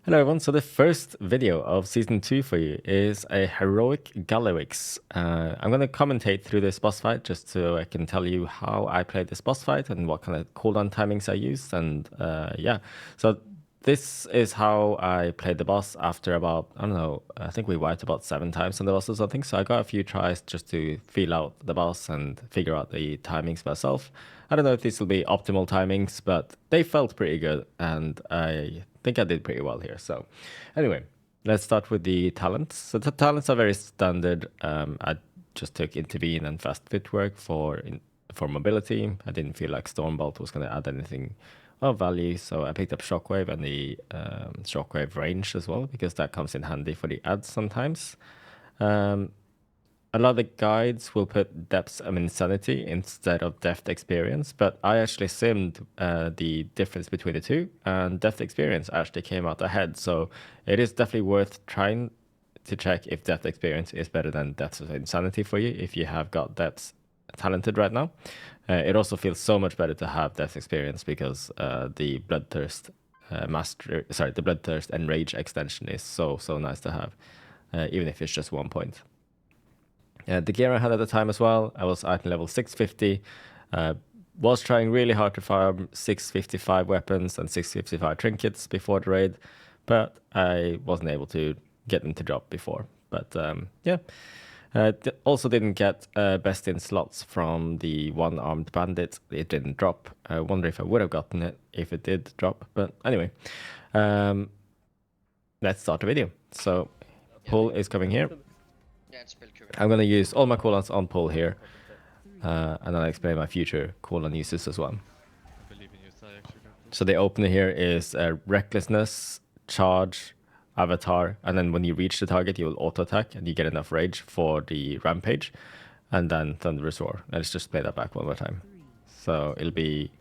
Hello everyone, so the first video of Season 2 for you is a heroic Gallywix. I'm going to commentate through this boss fight just so I can tell you how I played this boss fight and what kind of cooldown timings I used, and yeah. So this is how I played the boss after about, I don't know, I think we wiped about 7 times on the boss or something, so I got a few tries just to feel out the boss and figure out the timings myself. I don't know if these will be optimal timings, but they felt pretty good, and I think I did pretty well here. So anyway, let's start with the talents. So the talents are very standard. I just took intervene and fast footwork for mobility. I didn't feel like Stormbolt was going to add anything of value, so I picked up Shockwave and the Shockwave range as well, because that comes in handy for the ads sometimes. A lot of the guides will put Depths of Insanity instead of Depth Experience, but I actually simmed the difference between the two, and Depth Experience actually came out ahead, so it is definitely worth trying to check if Depth Experience is better than Depths of Insanity for you if you have got Depths talented right now. It also feels so much better to have Depth Experience because the Bloodthirst the Bloodthirst Enrage extension is so nice to have, even if it's just 1 point. The gear I had at the time as well, I was item level 650, was trying really hard to farm 655 weapons and 655 trinkets before the raid, but I wasn't able to get them to drop before. But yeah, also didn't get best in slots from the one-armed bandit. It didn't drop. I wonder if I would have gotten it if it did drop, but anyway. Let's start the video. So, pull is coming here. I'm going to use all my cooldowns on pull here, and then I'll explain my future cooldown uses as well. So the opener here is Recklessness, Charge, Avatar, and then when you reach the target, you will auto-attack, and you get enough rage for the Rampage, and then Thunderous Roar. Let's just play that back one more time. So it'll be,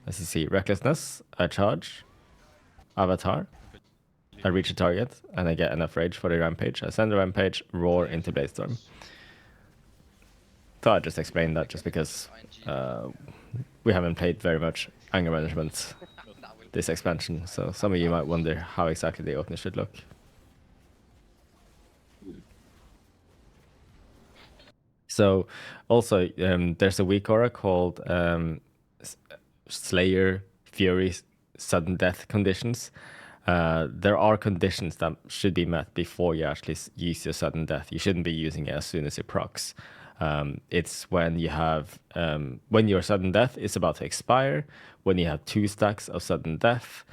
as you see, Recklessness, I charge, Avatar, I reach a target, and I get enough rage for the Rampage. I send the Rampage, Roar into Bladestorm. Thought I'd just explain that just because we haven't played very much anger management this expansion, so some of you might wonder how exactly the opener should look. So also there's a weak aura called Slayer, Fury, Sudden Death conditions. There are conditions that should be met before you actually use your Sudden Death. You shouldn't be using it as soon as it procs. It's when you have when your Sudden Death is about to expire, when you have 2 stacks of Sudden Death,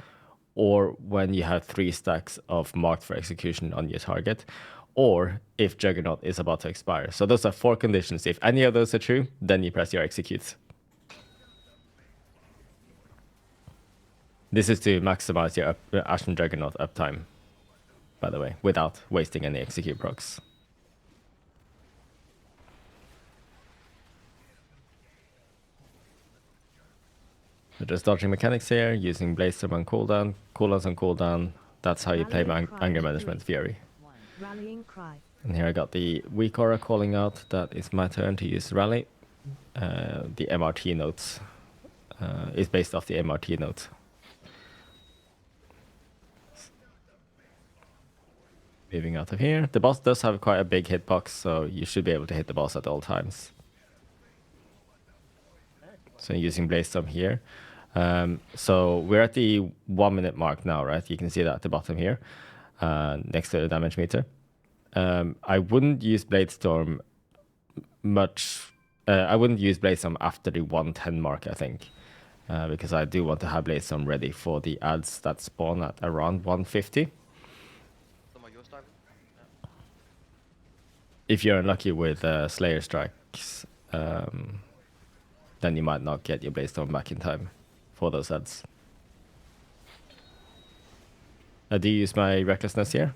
or when you have 3 stacks of Marked for Execution on your target, or if Juggernaut is about to expire. So those are 4 conditions. If any of those are true, then you press your execute. This is to maximize your Ashen Juggernaut uptime, by the way, without wasting any execute procs. So just dodging mechanics here, using Bladestorm on cooldown, cooldowns on cooldown. That's how you play Anger Management Fury. And here I got the weak aura calling out that it's my turn to use Rally. The MRT notes is based off the MRT note. Moving out of here. The boss does have quite a big hitbox, so you should be able to hit the boss at all times. So using Bladestorm here. So we're at the 1 minute mark now, right? You can see that at the bottom here, next to the damage meter. I wouldn't use Bladestorm much. I wouldn't use Bladestorm after the 110 mark, I think, because I do want to have Bladestorm ready for the ads that spawn at around 150. If you're unlucky with Slayer strikes, then you might not get your Bladestorm back in time for those ads. I do use my Recklessness here,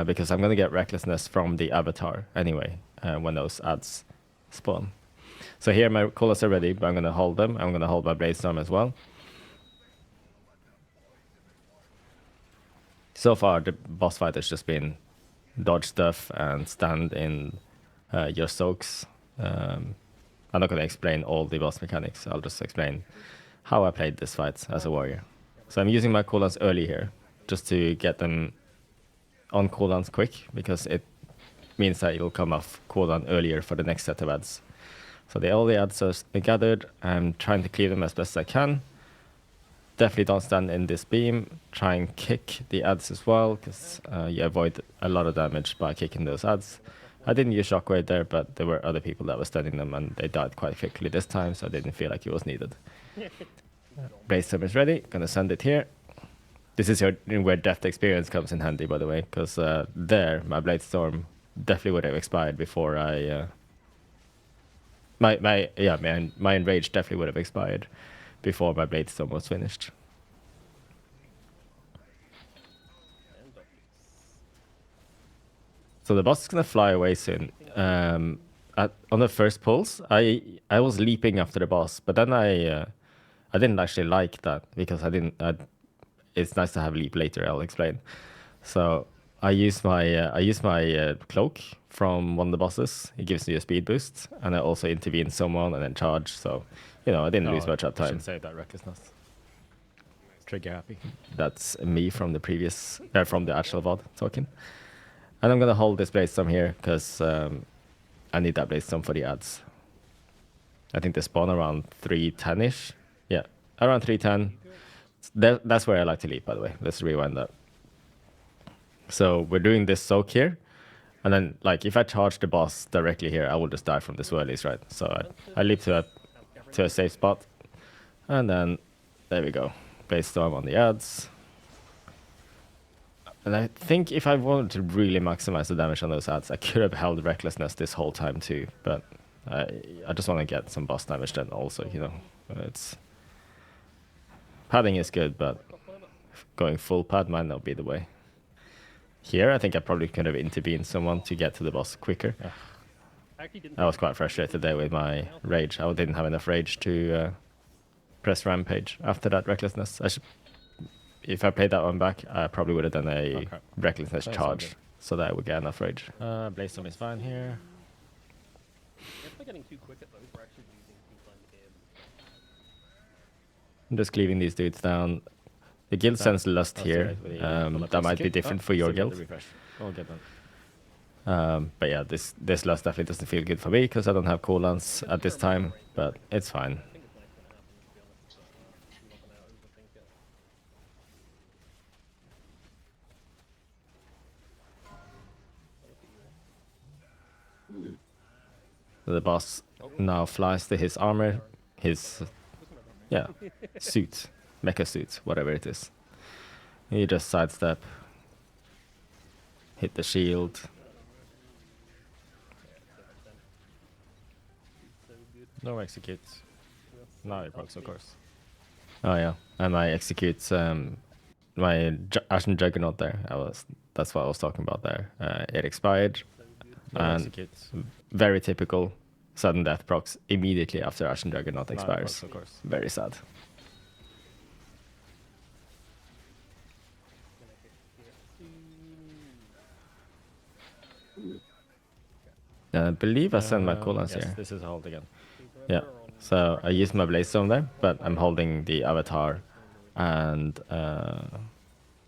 because I'm going to get Recklessness from the Avatar anyway, when those ads spawn. So here my cooldowns are ready, but I'm going to hold them. I'm going to hold my Bladestorm as well. So far, the boss fight has just been dodge stuff and stand in your soaks. I'm not going to explain all the boss mechanics. I'll just explain how I played this fight as a warrior. So I'm using my cooldowns early here, just to get them on cooldowns quick, because it means that it'll come off cooldown earlier for the next set of ads. So all the ads are gathered. I'm trying to clear them as best as I can. Definitely don't stand in this beam. Try and kick the ads as well, because you avoid a lot of damage by kicking those ads. I didn't use shockwave there, but there were other people that were standing them, and they died quite quickly this time, so I didn't feel like it was needed. Brainstorm is ready. Gonna send it here. This is where depth experience comes in handy, by the way, because there my Bladestorm definitely would have expired before I. My enrage definitely would have expired before my Bladestorm was finished. So the boss is gonna fly away soon. On the first pulse, I was leaping after the boss, but then I didn't actually like that, because it's nice to have leap later. I'll explain. So I use my cloak from one of the bosses. It gives me a speed boost, and I also intervene someone and then charge. So I didn't lose much of time. Save that recklessness. Trigger happy. That's me from the previous, from the actual VOD talking. And I'm gonna hold this Bladestorm here, because I need that Bladestorm for the ads. I think they spawn around 310-ish. Yeah, around 310. That's where I like to leap, by the way. Let's rewind that. So we're doing this soak here. And then, if I charge the boss directly here, I will just die from the swirlies, right? So I leap to a safe spot. And then, there we go. Bladestorm on the ads. And I think if I wanted to really maximize the damage on those ads, I could have held recklessness this whole time too. But I just want to get some boss damage then also, It's padding is good, but going full pad might not be the way. Here, I think I probably could have intervened someone to get to the boss quicker. Yeah. I was quite frustrated there with my rage. I didn't have enough rage to press rampage after that recklessness. If I played that one back, I probably would have done a recklessness charge, so that I would get enough rage. Bladestorm is fine here. If we're getting too quick at those, we're actually losing things like him. I'm just cleaving these dudes down. The guild sends lust here. That might be different for your guild. We'll get that. But yeah, this lust definitely doesn't feel good for me, because I don't have cooldowns at this time, but it's fine. So the boss now flies to his armor, his suit, mecha suit, whatever it is. You just sidestep, hit the shield. No execute. Now it works, of course. Oh yeah, and I execute my Ashen Juggernaut there. That's what I was talking about there. It expired. And very typical sudden death procs immediately after Ashen Juggernaut expires. Of course. Very sad. I believe I sent my cooldowns here. This is a hold again. Yeah, so I used my Bladestorm there, but I'm holding the Avatar and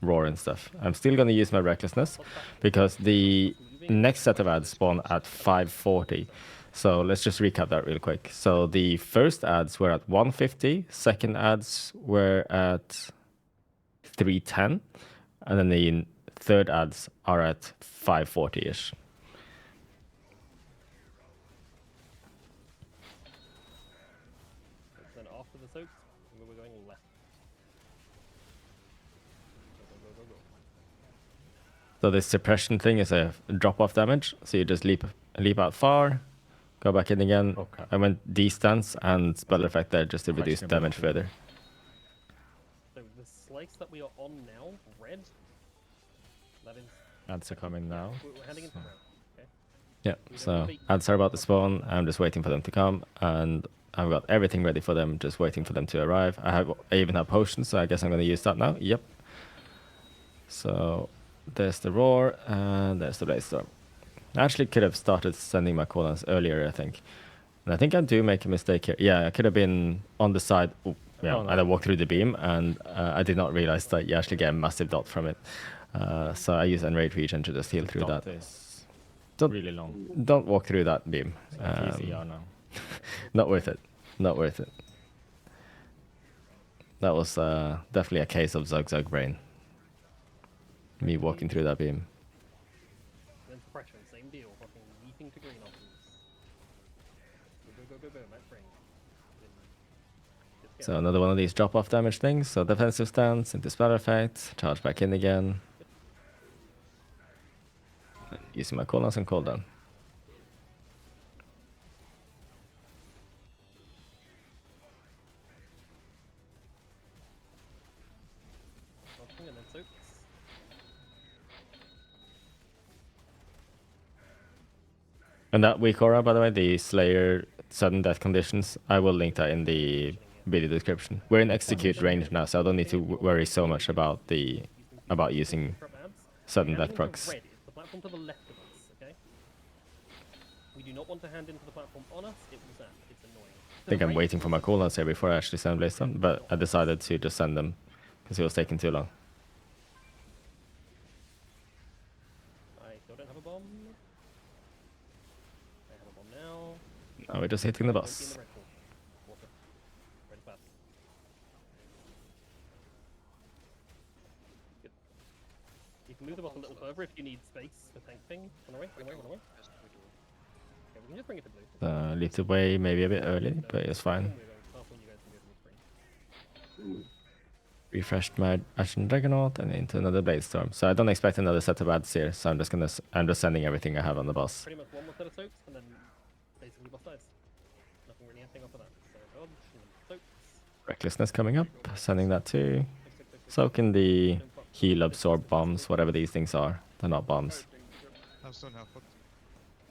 Roar and stuff. I'm still going to use my Recklessness, because the next set of ads spawn at 540. So let's just recap that real quick. So the first ads were at 150, second ads were at 310, and then the third ads are at 540-ish. Then after the soaks, we're going left. Go. So this suppression thing is a drop-off damage. So you just leap out far, go back in again. Okay. I went D-stance and spell effect there just to reduce damage further. So the slice that we are on now, red, that is... Ads are coming now. We're heading into red. Okay. Yeah, so ads are about to spawn. I'm just waiting for them to come, and I've got everything ready for them, just waiting for them to arrive. I even have potions, so I guess I'm going to use that now. Yep. So there's the Roar, and there's the Bladestorm. I actually could have started sending my cooldowns earlier, I think. And I think I do make a mistake here. Yeah, I could have been on the side. Ooh, yeah, Oh, no. and I walked through the beam, and I did not realize that you actually get a massive dot from it. So I use Enrage Region to just heal through Dot that. is Don't- really long. Don't walk through that beam. Like ECR now. Not worth it. Not worth it. That was definitely a case of Zug Zug brain. Me walking through that beam. Then suppression, same deal. Fucking leaping to green options. Go, my friend. Just get So another one of these drop-off damage things. So defensive stance into splatter effect, charge back in again. Using my cooldowns and cooldown. nothing and then soaks. And that weak aura, by the way, the Slayer sudden death conditions, I will link that in the video description. We're in execute range now, so I don't need to worry so much about using Drop ads. sudden Hand death into procs. red. It's the platform to the left of us, okay? We do not want to hand into the platform on us. It was that. It's annoying. I think I'm waiting for my cooldowns here before I actually send Blaze, but I decided to just send them because it was taking too long. I still don't have a bomb. I have a bomb now. Now we're just hitting the Don't be in boss. the red pool. Water. Red is bad. Good. You can move the boss a little further if you need space for tank thing. Run away, run away, run away. Okay, we can just bring it to blue. Leave the way maybe a bit early, but it's fine. Refreshed my Ashen Dragonaut and into another Blade Storm. So I don't expect another set of ads here, so I'm just sending everything I have on the boss. Pretty much one more set of soaks, and then basically boss dies. Nothing really anything off of that. So dodge, and then soaks. Recklessness coming up, sending that too. Soak, Soak in the heal absorb bombs, whatever these things are. They're not bombs.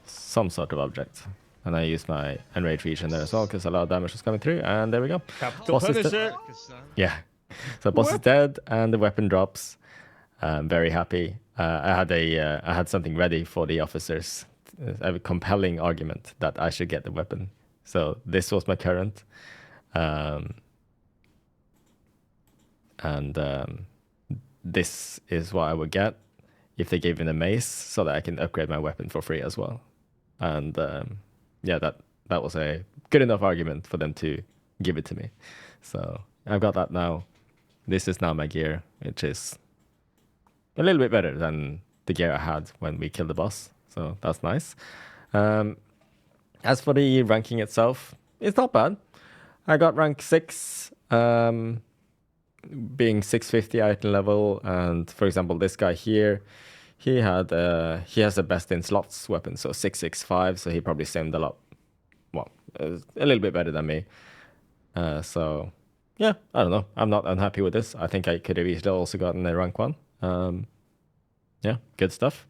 Some sort of object. And I use my Enrage Region there as well, because a lot of damage was coming through, and there we go. Capital Boss is Punisher! Yeah. So boss is dead and the weapon drops. I'm very happy. I had something ready for the officers. I have a compelling argument that I should get the weapon. So this was my current. This is what I would get if they gave me the mace so that I can upgrade my weapon for free as well. And yeah, that was a good enough argument for them to give it to me. So I've got that now. This is now my gear, which is a little bit better than the gear I had when we killed the boss. So that's nice. As for the ranking itself, it's not bad. I got rank 6, being 650 item level. And for example, this guy here, he has the best in slots weapon, so 665. So he probably simmed a lot, well, a little bit better than me. So yeah, I don't know. I'm not unhappy with this. I think I could have easily also gotten a rank 1. Yeah, good stuff.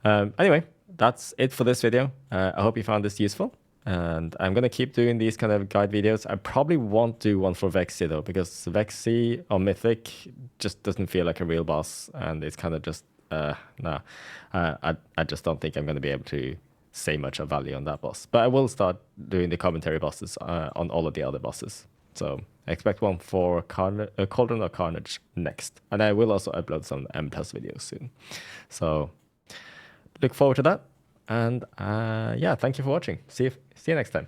Anyway, that's it for this video. I hope you found this useful. And I'm going to keep doing these kind of guide videos. I probably won't do one for Vexy though, because Vexy or Mythic just doesn't feel like a real boss. And it's kind of just, nah. I just don't think I'm going to be able to say much of value on that boss. But I will start doing the commentary bosses on all of the other bosses. So I expect one for Cauldron or Carnage next. And I will also upload some M+ videos soon. So look forward to that. And yeah, thank you for watching. See you next time.